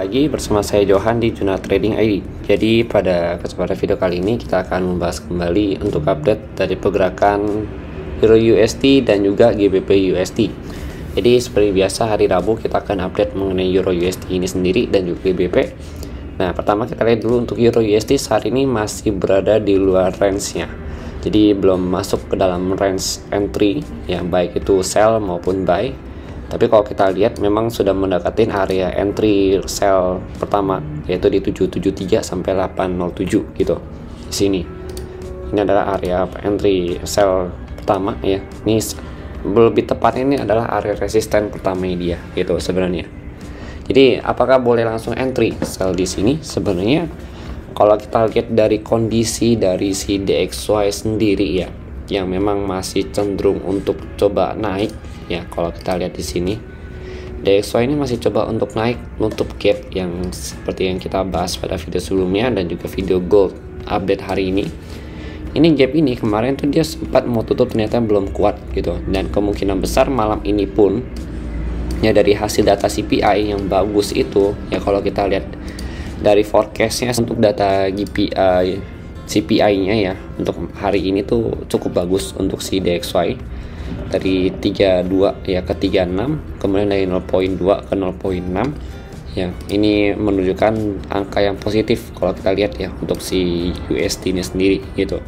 lagi bersama saya Johan di Juna Trading ID. Jadi pada kesempatan video kali ini kita akan membahas kembali untuk update dari pergerakan Euro USD dan juga GBP USD. Jadi seperti biasa hari Rabu kita akan update mengenai Euro USD ini sendiri dan juga GBP. Nah, pertama kita lihat dulu untuk Euro USD saat ini masih berada di luar range-nya. Jadi belum masuk ke dalam range entry yang baik itu sell maupun buy. Tapi kalau kita lihat memang sudah mendekatin area entry sell pertama, yaitu di 773 sampai 807 gitu. Di sini. Ini adalah area entry sell pertama ya. Ini lebih tepatnya ini adalah area resisten pertama dia gitu sebenarnya. Jadi apakah boleh langsung entry sell di sini? Sebenarnya kalau kita lihat dari kondisi dari si DXY sendiri ya, yang memang masih cenderung untuk coba naik ya. Kalau kita lihat di sini DXY ini masih coba untuk naik nutup gap yang seperti yang kita bahas pada video sebelumnya dan juga video gold update hari ini. Ini gap ini kemarin tuh dia sempat mau tutup, ternyata belum kuat gitu, dan kemungkinan besar malam ini pun ya dari hasil data CPI yang bagus itu ya, kalau kita lihat dari forecastnya untuk data CPI-nya ya untuk hari ini tuh cukup bagus untuk si DXY, dari 32 ya ke 36, kemudian dari 0.2 ke 0.6 ya. Ini menunjukkan angka yang positif kalau kita lihat ya untuk si USD ini sendiri gitu.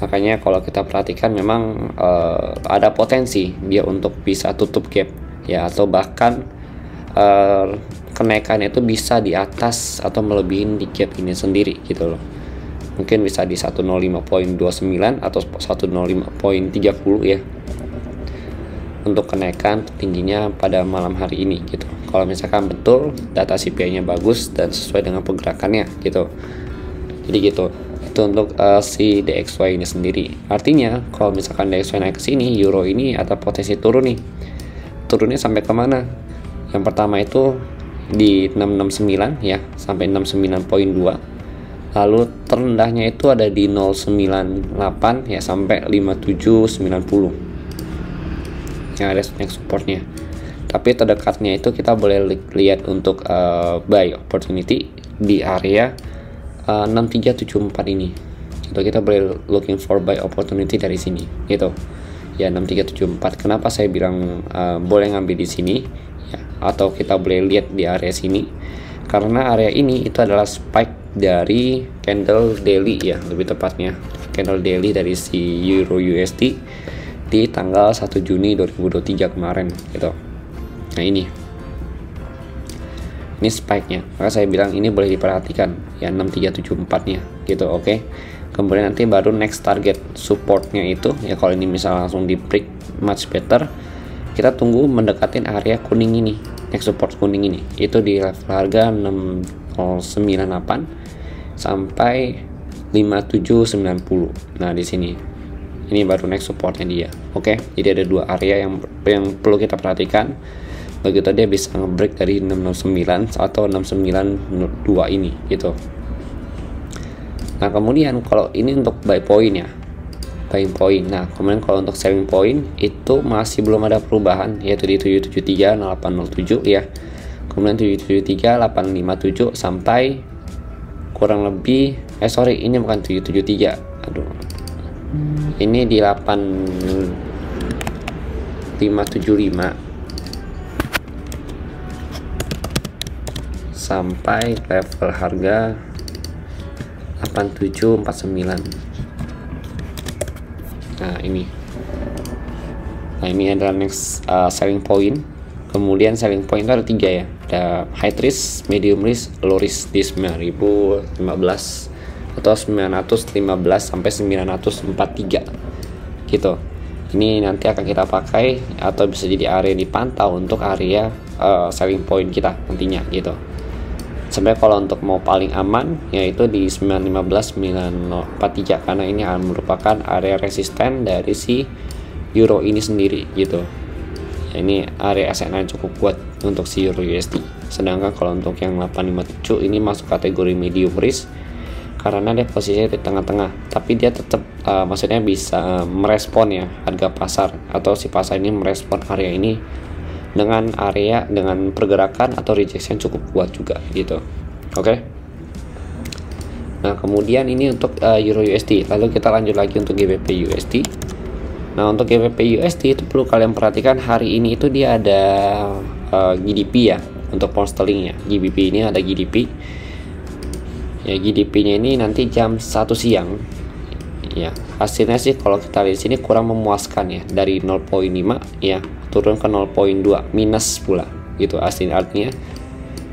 Makanya kalau kita perhatikan memang ada potensi dia untuk bisa tutup gap ya, atau bahkan kenaikannya itu bisa di atas atau melebihin di gap ini sendiri gitu loh. Mungkin bisa di 105.29 atau 105.30 ya untuk kenaikan tingginya pada malam hari ini gitu. Kalau misalkan betul data CPI-nya bagus dan sesuai dengan pergerakannya gitu. Jadi gitu. Itu untuk si DXY ini sendiri. Artinya kalau misalkan DXY naik ke sini, euro ini ada potensi turun nih. Turunnya sampai kemana? Yang pertama itu di 669 ya, sampai 69.2. Lalu terendahnya itu ada di 098 ya sampai 5790 yang ada next supportnya. Tapi terdekatnya itu kita boleh lihat untuk buy opportunity di area 6374 ini. Itu kita boleh looking for buy opportunity dari sini gitu. Ya 6374. Kenapa saya bilang boleh ngambil di sini ya, atau kita boleh lihat di area sini? Karena area ini itu adalah spike dari candle daily ya, lebih tepatnya candle daily dari si Euro USD di tanggal 1 Juni 2023 kemarin gitu. Nah ini spike nya, maka saya bilang ini boleh diperhatikan ya 6374 nya gitu. Oke. Kemudian nanti baru next target supportnya itu ya, kalau ini misal langsung di break much better, kita tunggu mendekatin area kuning ini, next support kuning ini itu di level harga 6098 sampai 5790. Nah di sini ini baru next supportnya dia. Oke. Jadi ada dua area yang perlu kita perhatikan begitu dia bisa ngebreak dari 669 atau 692 ini gitu. Nah kemudian kalau ini untuk buy point ya, buying point. Nah kemudian kalau untuk selling point itu masih belum ada perubahan, yaitu di 773 807 ya, kemudian 773 857 sampai kurang lebih ini bukan 773, aduh ini di 8575 sampai level harga 8749. Nah ini adalah next selling point. Kemudian selling point itu ada 3 ya, ada high risk, medium risk, low risk di 9015 atau 915 sampai 943 gitu. Ini nanti akan kita pakai atau bisa jadi area dipantau untuk area selling point kita nantinya gitu. Sebenarnya kalau untuk mau paling aman yaitu di 915 943 karena ini akan merupakan area resisten dari si euro ini sendiri gitu. Ini area SNA cukup kuat untuk si Euro USD. Sedangkan kalau untuk yang 857 ini masuk kategori medium risk karena dia posisinya di tengah-tengah, tapi dia tetap maksudnya bisa merespon ya harga pasar, atau si pasar ini merespon area ini dengan area dengan pergerakan atau rejection cukup kuat juga gitu. Oke. Nah, kemudian ini untuk Euro USD. Lalu kita lanjut lagi untuk GBP USD. Nah, untuk GBP USD itu perlu kalian perhatikan hari ini itu dia ada GDP ya, untuk pound sterling ya. GBP ini ada GDP. Ya, GDP-nya ini nanti jam 1 siang. Ya, hasilnya sih kalau kita lihat sini kurang memuaskan ya, dari 0,5 ya turun ke 0,2 minus pula gitu artinya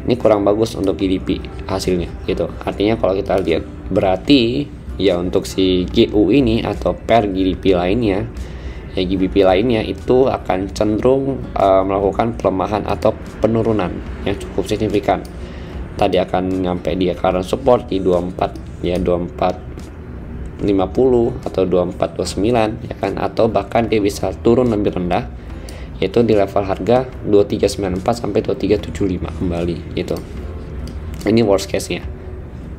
ini kurang bagus untuk GDP hasilnya gitu. Artinya kalau kita lihat berarti ya untuk si GU ini atau per GDP lainnya ya, GBP lainnya itu akan cenderung melakukan pelemahan atau penurunan yang cukup signifikan. Tadi akan nyampe di current support di 24 ya, 24.50 atau 24.29 ya kan, atau bahkan dia bisa turun lebih rendah yaitu di level harga 2394 sampai 2375 kembali gitu. Ini worst case nya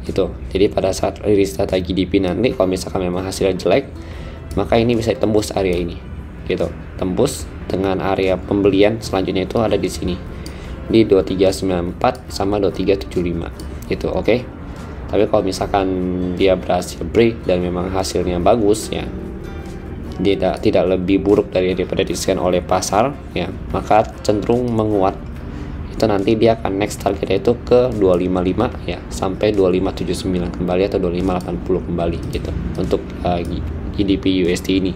itu. Jadi pada saat rilis data GDP nanti kalau misalkan memang hasilnya jelek, maka ini bisa tembus area ini gitu, tembus dengan area pembelian selanjutnya itu ada di sini di 2394 sama 2375 gitu. Oke. Tapi kalau misalkan dia berhasil break dan memang hasilnya bagus ya, tidak lebih buruk dari diprediksi oleh pasar ya, maka cenderung menguat. Itu nanti dia akan next target itu ke 255 ya sampai 2579 kembali atau 2580 kembali gitu untuk GDP USD ini.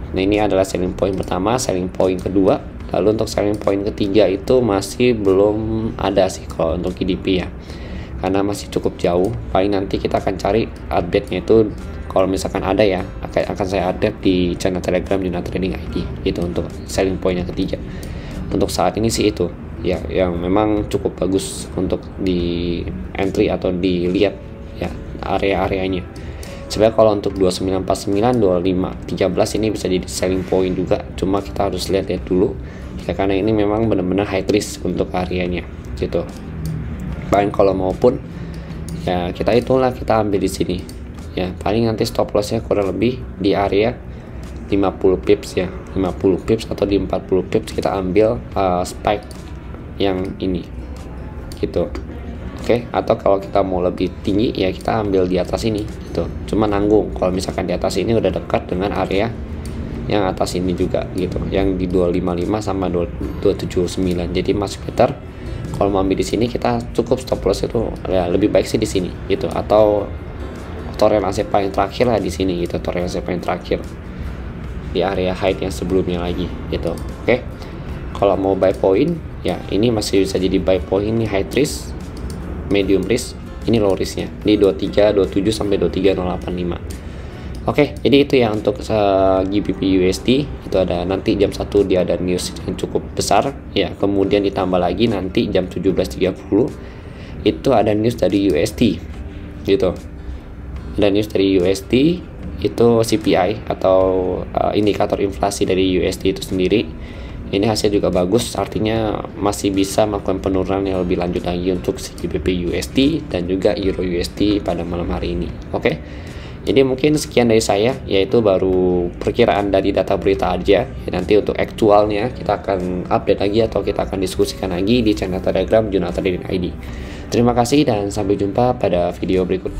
Nah, ini adalah selling point pertama. Selling point kedua, lalu untuk selling point ketiga itu masih belum ada sih kalau untuk GDP ya, karena masih cukup jauh. Paling nanti kita akan cari update-nya itu kalau misalkan ada ya, akan saya update di channel Telegram Juna Trading ID itu untuk selling point yang ketiga. Untuk saat ini sih itu ya yang memang cukup bagus untuk di entry atau dilihat ya area-areanya. Sebenarnya kalau untuk 2949, 2513 ini bisa jadi selling point juga, cuma kita harus lihat dulu ya, karena ini memang benar-benar high risk untuk areanya gitu. Paling kalau maupun ya kita hitunglah, kita ambil di sini ya, paling nanti stop lossnya kurang lebih di area 50 pips ya, 50 pips atau di 40 pips kita ambil spike yang ini gitu. Oke. Atau kalau kita mau lebih tinggi ya kita ambil di atas ini gitu, cuma nanggung kalau misalkan di atas ini udah dekat dengan area yang atas ini juga gitu, yang di 255 sama 279. Jadi masih better kalau mau ambil di sini kita cukup stop loss itu ya lebih baik sih di sini gitu, atau toleransi paling terakhir lah di sini gitu, toleransi paling terakhir di area height yang sebelumnya lagi gitu. Oke. Kalau mau buy point ya ini masih bisa jadi buy point, ini high risk, medium risk, ini low risknya di 2327 sampai 23085. Oke, jadi itu ya untuk GBP USD. Itu ada nanti jam 1 dia ada news yang cukup besar ya, kemudian ditambah lagi nanti jam 17.30 itu ada news dari USD gitu. Ada news dari USD itu CPI atau indikator inflasi dari USD itu sendiri. Ini hasil juga bagus, artinya masih bisa melakukan penurunan yang lebih lanjut lagi untuk si GBP USD dan juga Euro USD pada malam hari ini. Oke. Jadi mungkin sekian dari saya, yaitu baru perkiraan dari data berita aja. Ya, nanti untuk aktualnya kita akan update lagi atau kita akan diskusikan lagi di channel Telegram Juna Trading ID. Terima kasih dan sampai jumpa pada video berikut.